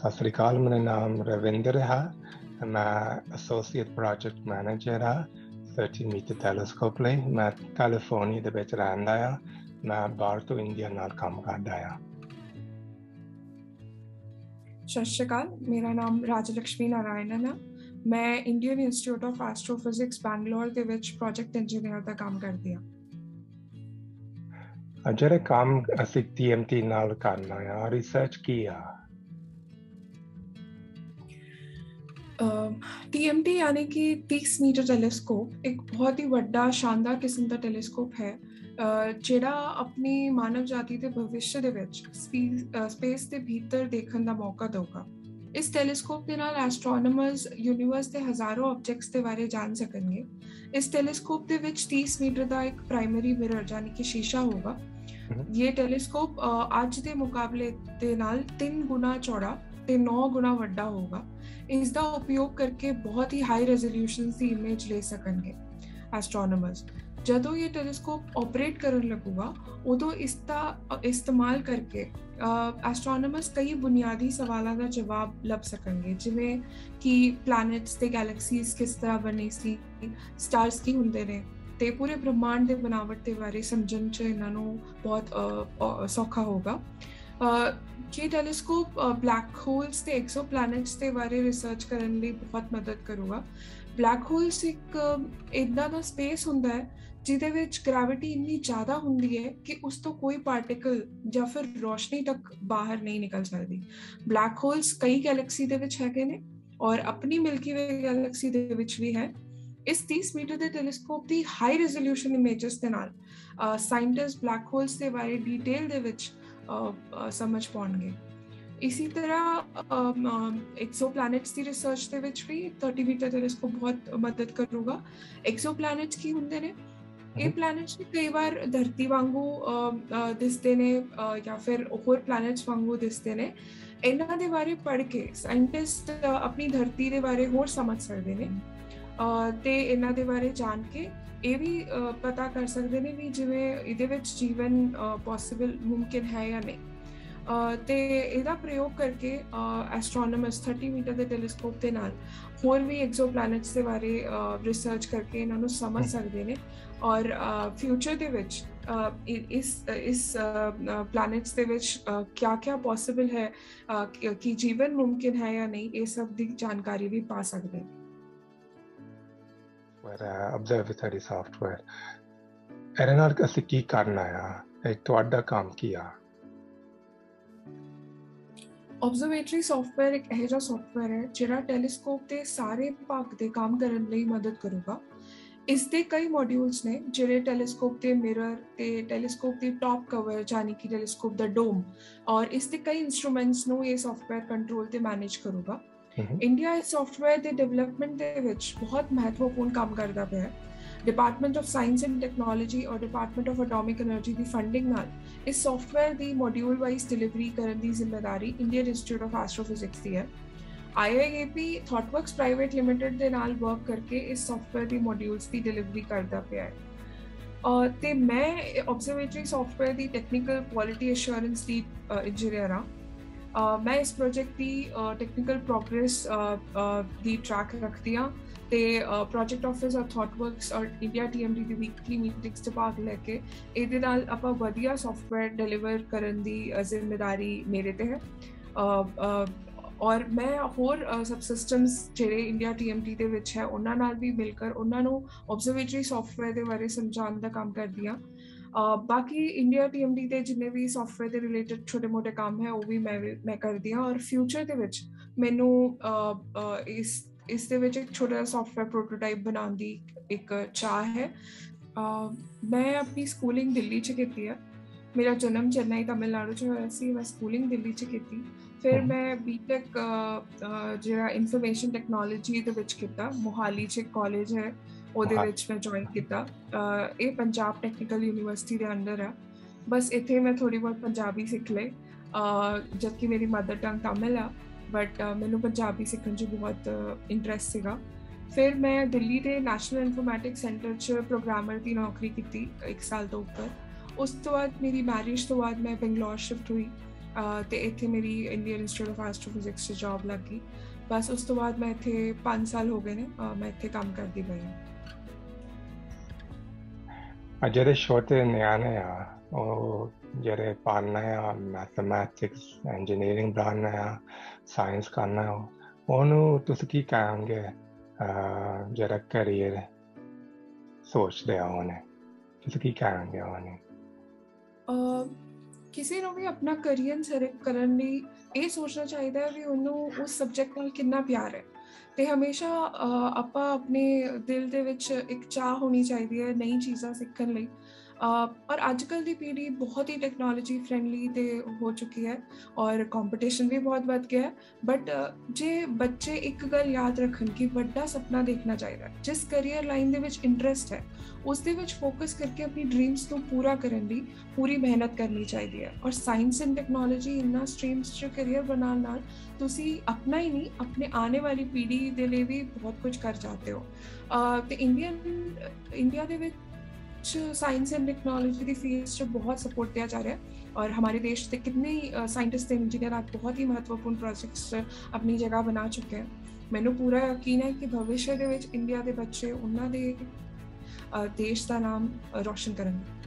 ਸਤਿ ਸ੍ਰੀ ਅਕਾਲ, ਮੇਰਾ ਨਾਮ ਰਵਿੰਦਰ ਹੈ। ਮੈਂ ਐਸੋਸੀਏਟ ਪ੍ਰੋਜੈਕਟ ਮੈਨੇਜਰ ਹਾਂ 30 ਮੀਟਰ ਟੈਲੀਸਕੋਪ ਲਈ। ਮੈਂ ਕੈਲੀਫੋਰਨੀਆ ਦੇ ਵਿੱਚ ਰਹਿੰਦਾ ਹਾਂ। ਮੈਂ ਬਾਹਰ ਤੋਂ ਇੰਡੀਆ ਨਾਲ ਕੰਮ ਕਰਦਾ ਹਾਂ। ਸਤਿ ਸ਼੍ਰੀ ਅਕਾਲ, ਮੇਰਾ ਨਾਮ ਰਾਜਲਕਸ਼ਮੀ ਨਾਰਾਇਣਨ ਹੈ। ਮੈਂ ਇੰਡੀਅਨ ਇੰਸਟੀਚਿਊਟ ਆਫ ਐਸਟਰੋਫਿਜ਼ਿਕਸ ਬੈਂਗਲੌਰ ਦੇ ਵਿੱਚ ਪ੍ਰੋਜੈਕਟ ਇੰਜੀਨੀਅਰ ਦਾ ਕੰਮ ਕਰਦੀ ਹਾਂ। ਜਿਹੜੇ ਕੰਮ ਅਸੀਂ TMT ਨਾਲ ਕਰਨਾ ਆ, ਰਿਸਰਚ ਕੀ ਆ? TMT यानी कि 30 मीटर ਟੈਲੀਸਕੋਪ ਇੱਕ ਬਹੁਤ ਹੀ ਵੱਡਾ ਸ਼ਾਨਦਾਰ ਕਿਸਮ ਦਾ ਟੈਲੀਸਕੋਪ ਹੈ ਜਿਹੜਾ ਆਪਣੀ ਮਾਨਵ ਜਾਤੀ ਦੇ ਭਵਿੱਖ ਦੇ ਵਿੱਚ ਸਪੇਸ ਦੇ ਭੀਤਰ ਦੇਖਣ ਦਾ ਮੌਕਾ ਦੇਊਗਾ। ਇਸ ਟੈਲੀਸਕੋਪ ਦੇ ਨਾਲ ਐਸਟਰੋਨੋਮਰਸ ਯੂਨੀਵਰਸ ਦੇ ਹਜ਼ਾਰਾਂ ਆਬਜੈਕਟਸ ਦੇ ਬਾਰੇ ਜਾਣ ਸਕਣਗੇ। ਇਸ ਟੈਲੀਸਕੋਪ ਦੇ ਵਿੱਚ 30 ਮੀਟਰ ਦਾ ਇੱਕ ਪ੍ਰਾਇਮਰੀ ਮਿਰਰ यानी कि शीशा होगा। ये ਟੈਲੀਸਕੋਪ ਅੱਜ ਦੇ ਮੁਕਾਬਲੇ ਦੇ ਨਾਲ 3 ਗੁਣਾ ਚੌੜਾ ਤੇ 9 ਗੁਣਾ ਵੱਡਾ ਹੋਗਾ। ਇਸ ਦਾ ਉਪਯੋਗ ਕਰਕੇ ਬਹੁਤ ਹੀ ਹਾਈ ਰੈਜ਼ੋਲੂਸ਼ਨ ਦੀ ਇਮੇਜ ਲੈ ਸਕਣਗੇ ਐਸਟਰੋਨੋਮਰਸ। ਜਦੋਂ ਇਹ ਟੈਲੀਸਕੋਪ ਆਪਰੇਟ ਕਰਨ ਲੱਗੂਗਾ ਉਦੋਂ ਇਸ ਦਾ ਇਸਤੇਮਾਲ ਕਰਕੇ ਐਸਟਰੋਨੋਮਰਸ ਕਈ ਬੁਨਿਆਦੀ ਸਵਾਲਾਂ ਦਾ ਜਵਾਬ ਲੱਭ ਸਕਣਗੇ, ਜਿਵੇਂ ਕਿ ਪਲੈਨਟਸ ਤੇ ਗੈਲੈਕਸੀਜ਼ ਕਿਸ ਤਰ੍ਹਾਂ ਬਣੇ ਸੀ, ਸਟਾਰਸ ਕੀ ਹੁੰਦੇ ਨੇ, ਤੇ ਪੂਰੇ ਬ੍ਰਹਮਾਂਡ ਦੇ ਬਣਾਵਟ ਦੇ ਬਾਰੇ ਸਮਝਣ 'ਚ ਇਹਨਾਂ ਨੂੰ ਬਹੁਤ ਸੌਖਾ ਹੋਗਾ। ਇਹ ਟੈਲੀਸਕੋਪ ਬਲੈਕ ਹੋਲਸ ਤੇ ਐਕਸੋਪਲੈਨਟਸ ਦੇ ਬਾਰੇ ਰਿਸਰਚ ਕਰਨ ਲਈ ਬਹੁਤ ਮਦਦ ਕਰੂਗਾ। ਬਲੈਕ ਹੋਲਸ ਇੱਕ ਇੱਦਾਂ ਦਾ ਸਪੇਸ ਹੁੰਦਾ ਹੈ ਜਿਹਦੇ ਵਿੱਚ ਗ੍ਰੈਵਿਟੀ ਇੰਨੀ ਜ਼ਿਆਦਾ ਹੁੰਦੀ ਹੈ ਕਿ ਉਸ ਤੋਂ ਕੋਈ ਪਾਰਟੀਕਲ ਜਾਂ ਫਿਰ ਰੋਸ਼ਨੀ ਤੱਕ ਬਾਹਰ ਨਹੀਂ ਨਿਕਲ ਸਕਦੀ। ਬਲੈਕ ਹੋਲਸ ਕਈ ਗੈਲੈਕਸੀ ਦੇ ਵਿੱਚ ਹੈਗੇ ਨੇ ਔਰ ਆਪਣੀ ਮਿਲਕੀ ਵੇ ਗੈਲੈਕਸੀ ਦੇ ਵਿੱਚ ਵੀ ਹੈ। ਇਸ 30 ਮੀਟਰ ਦੇ ਟੈਲੀਸਕੋਪ ਦੀ ਹਾਈ ਰੈਜ਼ੋਲੂਸ਼ਨ ਇਮੇਜਸ ਦੇ ਨਾਲ ਸਾਇੰਟਿਸਟ ਬਲੈਕ ਹੋਲਸ ਦੇ ਬਾਰੇ ਡਿਟੇਲ ਦੇ ਵਿੱਚ ਸਮਝ ਪਾਉਣਗੇ। ਇਸੇ ਤਰ੍ਹਾਂ ਐਕਸੋਪਲੈਨਟਸ ਦੀ ਰਿਸਰਚ ਦੇ ਵਿੱਚ ਵੀ 30 ਮੀਟਰ ਟੈਲੀਸਕੋਪ ਬਹੁਤ ਮਦਦ ਕਰੂਗਾ। ਐਕਸੋਪਲੈਨਟਸ ਕੀ ਹੁੰਦੇ ਨੇ? ਇਹ ਪਲੈਨਟਸ ਵੀ ਕਈ ਵਾਰ ਧਰਤੀ ਵਾਂਗੂ ਦਿਸਦੇ ਨੇ ਜਾਂ ਫਿਰ ਹੋਰ ਪਲੈਨਟਸ ਵਾਂਗੂ ਦਿਸਦੇ ਨੇ। ਇਹਨਾਂ ਦੇ ਬਾਰੇ ਪੜ੍ਹ ਕੇ ਸਾਇੰਟਿਸਟ ਆਪਣੀ ਧਰਤੀ ਦੇ ਬਾਰੇ ਹੋਰ ਸਮਝ ਸਕਦੇ ਨੇ ਤੇ ਇਹਨਾਂ ਦੇ ਬਾਰੇ ਜਾਣ ਕੇ ਇਹ ਵੀ ਪਤਾ ਕਰ ਸਕਦੇ ਨੇ ਵੀ ਜਿਵੇਂ ਇਹਦੇ ਵਿੱਚ ਜੀਵਨ ਪੋਸੀਬਲ ਮੁਮਕਿਨ ਹੈ ਜਾਂ ਨਹੀਂ। ਤੇ ਇਹਦਾ ਪ੍ਰਯੋਗ ਕਰਕੇ ਐਸਟਰੋਨੋਮਰਸ 30 ਮੀਟਰ ਦੇ ਟੈਲੀਸਕੋਪ ਦੇ ਨਾਲ ਹੋਰ ਵੀ ਐਕਸੋਪਲੈਨਟਸ ਦੇ ਬਾਰੇ ਰਿਸਰਚ ਕਰਕੇ ਇਹਨਾਂ ਨੂੰ ਸਮਝ ਸਕਦੇ ਨੇ ਔਰ ਫਿਊਚਰ ਦੇ ਵਿੱਚ ਇਸ ਪਲੈਨਟਸ ਦੇ ਵਿੱਚ ਕਿਆ ਪੋਸੀਬਲ ਹੈ ਕਿ ਜੀਵਨ ਮੁਮਕਿਨ ਹੈ ਜਾਂ ਨਹੀਂ, ਇਹ ਸਭ ਦੀ ਜਾਣਕਾਰੀ ਵੀ ਪਾ ਸਕਦੇ ਨੇ। ਅਬਜ਼ਰਵੇਟਰੀ ਸੌਫਟਵੇਅਰ ਇਹਦੇ ਨਾਲ ਅਸੀਂ ਕੀ ਕਰਨਾ ਆ? ਤੁਹਾਡਾ ਕੰਮ ਕੀ ਆ? ਆਬਜ਼ਰਵੇਟਰੀ ਸੌਫਟਵੇਅਰ ਇੱਕ ਇਹੋ ਜਿਹਾ ਸੌਫਟਵੇਅਰ ਹੈ ਜਿਹੜਾ ਟੈਲੀਸਕੋਪ ਦੇ ਸਾਰੇ ਭਾਗ ਦੇ ਕੰਮ ਕਰਨ ਲਈ ਮਦਦ ਕਰੂਗਾ। ਇਸ ਦੇ ਕਈ ਮੋਡਿਊਲਸ ਨੇ ਜਿਹੜੇ ਟੈਲੀਸਕੋਪ ਦੇ ਮਿਰਰ ਤੇ ਟੈਲੀਸਕੋਪ ਦੀ ਟੌਪ ਕਵਰ यानी कि ਟੈਲੀਸਕੋਪ ਦਾ ਡੋਮ ਔਰ ਇਸ ਦੇ ਕਈ ਇੰਸਟਰੂਮੈਂਟਸ ਨੂੰ ਇਹ ਸੌਫਟਵੇਅਰ ਕੰਟਰੋਲ ਤੇ ਮੈਨੇਜ ਕਰੂਗਾ। ਇੰਡੀਆ ਇਸ ਸੌਫਟਵੇਅਰ ਦੇ ਡਿਵੈਲਪਮੈਂਟ ਦੇ ਵਿੱਚ ਬਹੁਤ ਮਹੱਤਵਪੂਰਨ ਕੰਮ ਕਰਦਾ ਪਿਆ ਹੈ। Department of science and technology ਔਰ department of atomic energy the funding ਨਾਲ ਇਸ ਸੌਫਟਵੇਅਰ ਦੀ ਮੋਡਿਊਲ ਵਾਈਜ਼ ਡਿਲੀਵਰੀ ਕਰਨ ਦੀ ਜ਼ਿੰਮੇਵਾਰੀ ਇੰਡੀਅਨ ਇੰਸਟੀਚਿਊਟ ਆਫ ਐਸਟਰੋਫਿਜ਼ਿਕਸ ਦੀ ਹੈ। IIAP ਥੌਟਵਰਕਸ ਪ੍ਰਾਈਵੇਟ ਲਿਮਿਟਡ ਦੇ ਨਾਲ ਵਰਕ ਕਰਕੇ ਇਸ ਸੌਫਟਵੇਅਰ ਦੀ ਮੋਡਿਊਲਸ ਦੀ ਡਿਲੀਵਰੀ ਕਰਦਾ ਪਿਆ ਹੈ ਤੇ ਮੈਂ ਆਬਜ਼ਰਵੇਟਰੀ ਸੌਫਟਵੇਅਰ ਦੀ ਟੈਕਨੀਕਲ ਕੁਆਲਿਟੀ ਅਸ਼ੋਰੈਂਸ ਦੀ ਇੰਜੀਨੀਅਰ ਹਾਂ। ਮੈਂ ਇਸ ਪ੍ਰੋਜੈਕਟ ਦੀ ਟੈਕਨੀਕਲ ਪ੍ਰੋਗਰੈਸ ਦੀ ਟਰੈਕ ਰੱਖਦੀ ਹਾਂ ਤੇ ਪ੍ਰੋਜੈਕਟ ਆਫਿਸ ਔਰ ਥੌਟਵਰਕਸ ਔਰ ਇੰਡੀਆ TMT ਦੀ ਵੀਕਲੀ ਮੀਟਿੰਗਸ 'ਚ ਭਾਗ ਲੈ ਕੇ ਇਹਦੇ ਨਾਲ ਆਪਾਂ ਵਧੀਆ ਸੌਫਟਵੇਅਰ ਡਿਲੀਵਰ ਕਰਨ ਦੀ ਜ਼ਿੰਮੇਵਾਰੀ ਮੇਰੇ 'ਤੇ ਹੈ ਔਰ ਮੈਂ ਹੋਰ ਸਬ ਸਿਸਟਮਸ ਜਿਹੜੇ ਇੰਡੀਆ TMT ਦੇ ਵਿੱਚ ਹੈ ਉਹਨਾਂ ਨਾਲ ਵੀ ਮਿਲ ਕਰ ਉਹਨਾਂ ਨੂੰ ਆਬਜ਼ਰਵੇਟਰੀ ਸੌਫਟਵੇਅਰ ਦੇ ਬਾਰੇ ਸਮਝਾਉਣ ਦਾ ਕੰਮ ਕਰਦੀ ਹਾਂ। ਬਾਕੀ ਇੰਡੀਆ TMT ਦੇ ਜਿੰਨੇ ਵੀ ਸੌਫਟਵੇਅਰ ਦੇ ਰਿਲੇਟਡ ਛੋਟੇ ਮੋਟੇ ਕੰਮ ਹੈ ਉਹ ਵੀ ਮੈਂ ਕਰਦੀ ਹਾਂ ਔਰ ਫਿਊਚਰ ਦੇ ਵਿੱਚ ਮੈਨੂੰ ਇਸ ਦੇ ਵਿੱਚ ਇੱਕ ਛੋਟਾ ਜਿਹਾ ਸੌਫਟਵੇਅਰ ਪ੍ਰੋਟੋਟਾਈਪ ਬਣਾਉਣ ਦੀ ਇੱਕ ਚਾਹ ਹੈ। ਮੈਂ ਆਪਣੀ ਸਕੂਲਿੰਗ ਦਿੱਲੀ 'ਚ ਕੀਤੀ ਹੈ। ਮੇਰਾ ਜਨਮ ਚੇਨਈ ਤਮਿਲਨਾਡੂ 'ਚ ਹੋਇਆ ਸੀ। ਮੈਂ ਸਕੂਲਿੰਗ ਦਿੱਲੀ 'ਚ ਕੀਤੀ, ਫਿਰ ਮੈਂ BTech ਜਿਹੜਾ ਇਨਫੋਰਮੇਸ਼ਨ ਟੈਕਨੋਲੋਜੀ ਦੇ ਵਿੱਚ ਕੀਤਾ। ਮੋਹਾਲੀ 'ਚ ਇੱਕ ਕਾਲਜ ਹੈ ਉਹਦੇ ਵਿੱਚ ਮੈਂ ਜੁਆਇਨ ਕੀਤਾ। ਇਹ ਪੰਜਾਬ ਟੈਕਨੀਕਲ ਯੂਨੀਵਰਸਿਟੀ ਦੇ ਅੰਡਰ ਆ। ਬਸ ਇੱਥੇ ਮੈਂ ਥੋੜ੍ਹੀ ਬਹੁਤ ਪੰਜਾਬੀ ਸਿੱਖ ਲਈ ਜਦਕਿ ਮੇਰੀ ਮਦਰ ਟੰਗ ਤਮਿਲ ਆ ਬਟ ਮੈਨੂੰ ਪੰਜਾਬੀ ਸਿੱਖਣ 'ਚ ਬਹੁਤ ਇੰਟਰਸਟ ਸੀਗਾ। ਫਿਰ ਮੈਂ ਦਿੱਲੀ ਦੇ ਨੈਸ਼ਨਲ ਇਨਫੋਰਮੈਟਿਕਸ ਸੈਂਟਰ 'ਚ ਪ੍ਰੋਗਰਾਮਰ ਦੀ ਨੌਕਰੀ ਕੀਤੀ 1 ਸਾਲ ਤੋਂ ਉੱਪਰ। ਉਸ ਤੋਂ ਬਾਅਦ ਮੇਰੀ ਮੈਰਿਜ ਤੋਂ ਬਾਅਦ ਮੈਂ ਬੰਗਲੌਰ ਸ਼ਿਫਟ ਹੋਈ ਤੇ ਇੱਥੇ ਮੇਰੀ ਇੰਡੀਅਨ ਇੰਸਟੀਚਿਊਟ ਆਫ ਐਸਟ੍ਰੋਫਿਜ਼ਿਕਸ 'ਚ ਜੌਬ ਲੱਗ ਗਈ। ਬਸ ਉਸ ਤੋਂ ਬਾਅਦ ਮੈਂ ਇੱਥੇ 5 ਸਾਲ ਹੋ ਗਏ ਨੇ ਮੈਂ ਇੱਥੇ ਕੰਮ ਕਰਦੀ ਪਈ ਹਾਂ। ਜਿਹੜੇ ਛੋਟੇ ਨਿਆਣੇ ਆ ਉਹ ਜਿਹੜੇ ਪੜ੍ਹਨਾ ਆ ਮੈਥਮੈਟਿਕਸ ਇੰਜੀਨੀਅਰਿੰਗ ਪੜ੍ਹਨਾ ਆ ਸਾਇੰਸ ਕਰਨਾ ਉਹਨੂੰ ਤੁਸੀਂ ਕੀ ਕਹਾਂਗੇ ਜਿਹੜਾ ਕਰੀਅਰ ਸੋਚਦੇ ਆ ਉਹਨੇ ਤੁਸੀਂ ਕੀ ਕਹਾਂਗੇ ਉਹਨੇ? ਕਿਸੇ ਨੂੰ ਵੀ ਆਪਣਾ ਕਰੀਅਰ ਸਿਲੈਕਟ ਕਰਨ ਲਈ ਇਹ ਸੋਚਣਾ ਚਾਹੀਦਾ ਹੈ ਵੀ ਉਹਨੂੰ ਉਸ ਸਬਜੈਕਟ ਨਾਲ ਕਿੰਨਾ ਪਿਆਰ ਹੈ ਤੇ ਹਮੇਸ਼ਾ ਆਪਾਂ ਆਪਣੇ ਦਿਲ ਦੇ ਵਿੱਚ ਇੱਕ ਚਾਹ ਹੋਣੀ ਚਾਹੀਦੀ ਹੈ ਨਈ ਚੀਜ਼ਾਂ ਸਿੱਖਣ ਲਈ। ਔਰ ਅੱਜ ਕੱਲ੍ਹ ਦੀ ਪੀੜ੍ਹੀ ਬਹੁਤ ਹੀ ਟੈਕਨੋਲੋਜੀ ਫਰੈਂਡਲੀ ਤੇ ਹੋ ਚੁੱਕੀ ਹੈ ਔਰ ਕੰਪੀਟੀਸ਼ਨ ਵੀ ਬਹੁਤ ਵੱਧ ਗਿਆ ਹੈ। ਬਟ ਜੇ ਬੱਚੇ ਇੱਕ ਗੱਲ ਯਾਦ ਰੱਖਣ ਕਿ ਵੱਡਾ ਸੁਪਨਾ ਦੇਖਣਾ ਚਾਹੀਦਾ, ਜਿਸ ਕਰੀਅਰ ਲਾਈਨ ਦੇ ਵਿੱਚ ਇੰਟਰਸਟ ਹੈ ਉਸ ਦੇ ਵਿੱਚ ਫੋਕਸ ਕਰਕੇ ਆਪਣੀ ਡ੍ਰੀਮਸ ਨੂੰ ਪੂਰਾ ਕਰਨ ਲਈ ਪੂਰੀ ਮਿਹਨਤ ਕਰਨੀ ਚਾਹੀਦੀ ਹੈ। ਔਰ ਸਾਇੰਸ ਐਂਡ ਟੈਕਨੋਲੋਜੀ ਇਹਨਾਂ ਸਟਰੀਮਸ 'ਚ ਕਰੀਅਰ ਬਣਾਉਣ ਨਾਲ ਤੁਸੀਂ ਆਪਣਾ ਹੀ ਨਹੀਂ ਆਪਣੇ ਆਉਣੇ ਵਾਲੀ ਪੀੜ੍ਹੀ ਦੇ ਲਈ ਵੀ ਬਹੁਤ ਕੁਝ ਕਰ ਜਾਂਦੇ ਹੋ। ਤੇ ਇੰਡੀਆ ਦੇ ਵਿੱਚ science and technology the field 'ਚ ਬਹੁਤ ਸਪੋਰਟ ਦਿया ਜਾ ਰਿਹਾ ਹੈ ਔਰ ਹਮਾਰੇ देश ਦੇ कितने ਸਾਇੰਟਿਸਟ ਤੇ ਇੰਜੀਨੀਅਰ ਅੱਜ ਬਹੁਤ ਹੀ ਮਹੱਤਵਪੂਰਨ ਪ੍ਰੋਜੈਕਟਸ ਆਪਣੀ ਜਗ੍ਹਾ ਬਣਾ ਚੁੱਕੇ ਹਨ। ਮੈਨੂੰ ਪੂਰਾ ਯਕੀਨ ਹੈ ਕਿ ਭਵਿੱਖ ਦੇ ਵਿੱਚ ਇੰਡੀਆ ਦੇ ਬੱਚੇ ਉਹਨਾਂ ਦੇ ਦੇਸ਼ ਦਾ ਨਾਮ ਰੋਸ਼ਨ ਕਰਨਗੇ।